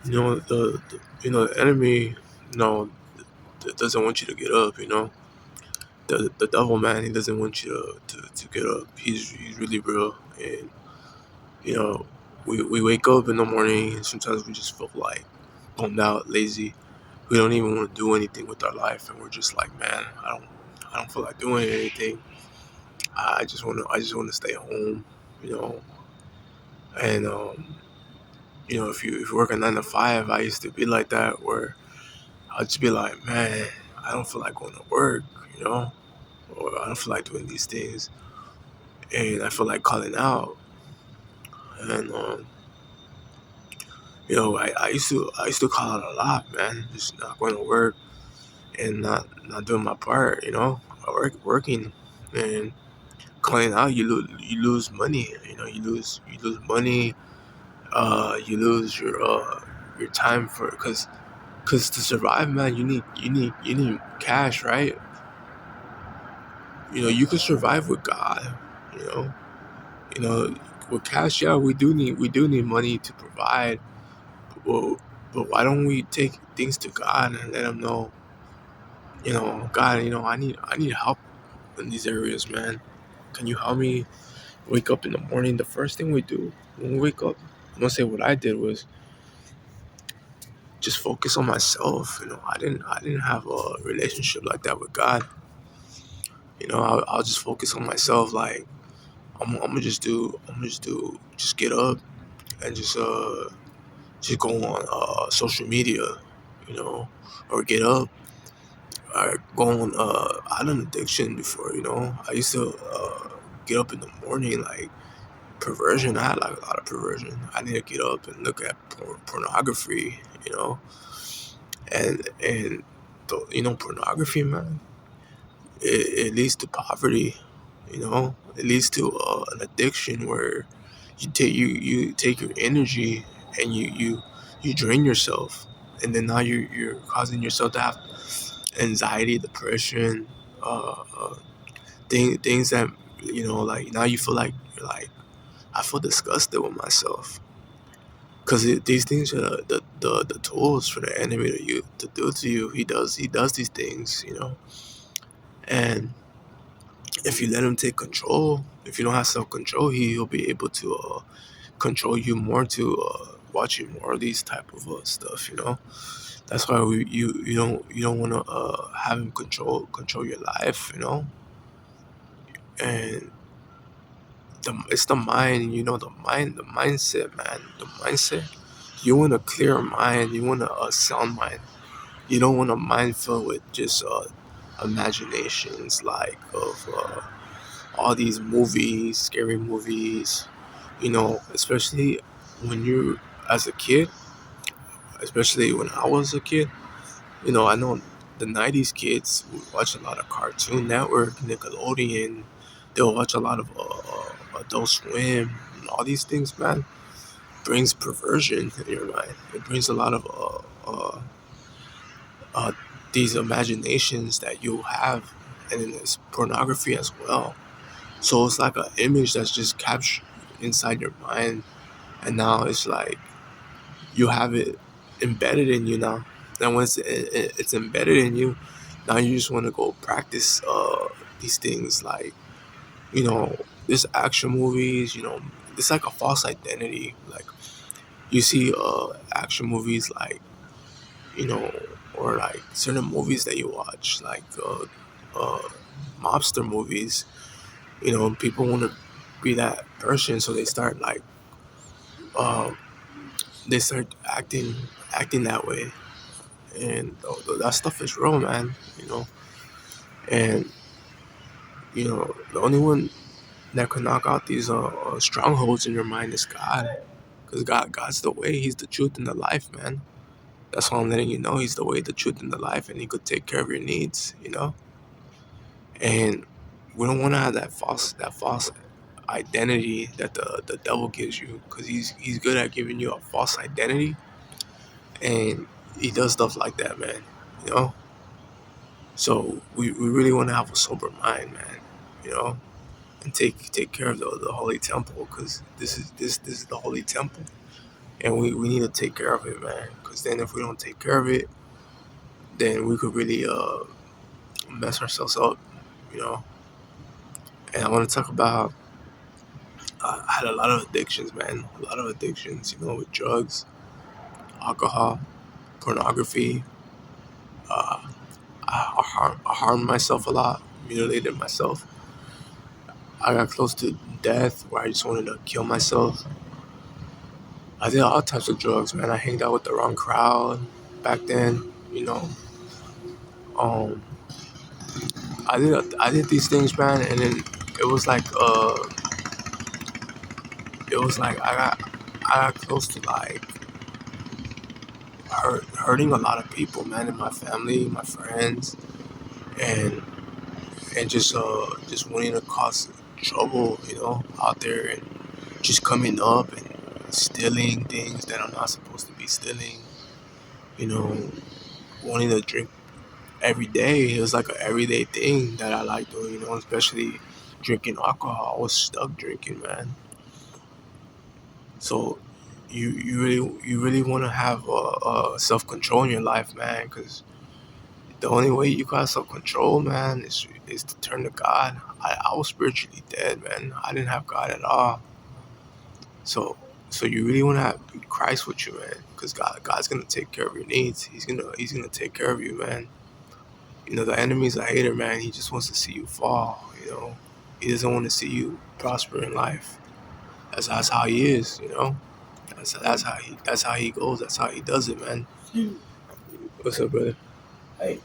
The enemy, you know, doesn't want you to get up. The devil, man, he doesn't want you to get up. He's really real, and you know, we wake up in the morning, and sometimes we just feel like bummed out, lazy. We don't even want to do anything with our life, and we're just like, man, I don't feel like doing anything. I just want to stay home, you know. And if you work a 9 to 5, I used to be like that, where I'd just be like, man, I don't feel like going to work, you know, or I don't feel like doing these things, and I feel like calling out. And I used to call out a lot, man, just not going to work and not doing my part, working and calling out. You lose money, you lose money. You lose your time because to survive, man, you need cash, right? You can survive with God, you know. You know, with cash, yeah, we do need money to provide. Well, but why don't we take things to God and let Him know, God, I need help in these areas, man. Can you help me wake up in the morning? The first thing we do when we wake up, I'm gonna say what I did was just focus on myself. I didn't have a relationship like that with God. I'll just focus on myself. Like just get up and just go on social media, you know, or get up. I go on. I had an addiction before. I used to get up in the morning, like perversion. I had like a lot of perversion. I need to get up and look at pornography. And pornography, man. It leads to poverty. It leads to an addiction where you take your energy and you drain yourself, and then now you're causing yourself to have anxiety, depression, things that like now you feel like you're like, I feel disgusted with myself because these things are the tools for the enemy to do to you. He does these things, and if you let him take control, if you don't have self control, he'll be able to control you more, to watching more of these type of stuff. That's why you don't want to have him control your life. And it's the mind, the mindset, man. The mindset. You want a clear mind. You want a sound mind. You don't want a mind filled with just imaginations like of all these movies, scary movies. Especially when you as a kid, especially when I was a kid. I know the '90s kids would watch a lot of Cartoon Network, Nickelodeon. They'll watch a lot of Adult Swim, and all these things, man. Brings perversion in your mind. It brings a lot of uh, these imaginations that you have, and then there's pornography as well. So it's like an image that's just captured inside your mind, and now it's like you have it embedded in you now. And once it's embedded in you, now you just want to go practice these things, like you know this action movies. It's like a false identity. Like you see action movies, like you know or like certain movies that you watch, like uh, mobster movies. People want to be that person, so uh, they start acting that way. And that stuff is real, man. And the only one that can knock out these strongholds in your mind is God, because God's the way, He's the truth, and the life, man. That's why I'm letting you know He's the way, the truth, and the life, and He could take care of your needs. And we don't want to have that false identity that the devil gives you, because he's good at giving you a false identity, and he does stuff like that, man. you know So we really want to have a sober mind, man. You know, and take care of the holy temple, because this is the holy temple, and we need to take care of it, man. Because then if we don't take care of it, then we could really mess ourselves up, you know. And I want to talk about I had a lot of addictions, man. A lot of addictions, with drugs, alcohol, pornography. Uh, I harmed myself a lot, mutilated myself. I got close to death where I just wanted to kill myself. I did all types of drugs, man. I hanged out with the wrong crowd back then, Um, I did these things, man, and then it was like I got close to like hurting a lot of people, man, in my family, my friends, and just wanting to cause trouble, out there, and just coming up and stealing things that I'm not supposed to be stealing, you know, wanting to drink every day. It was like an everyday thing that I like doing, especially drinking alcohol. I was stuck drinking, man. So you really want to have self control in your life, man, because the only way you got self control, man, is to turn to God. I was spiritually dead, man. I didn't have God at all. So you really want to have Christ with you, man, because God's gonna take care of your needs. He's gonna take care of you, man. The enemy's a hater, man. He just wants to see you fall. He doesn't want to see you prosper in life. That's how he is. That's how he goes. That's how he does it, man. What's up, brother? Hey,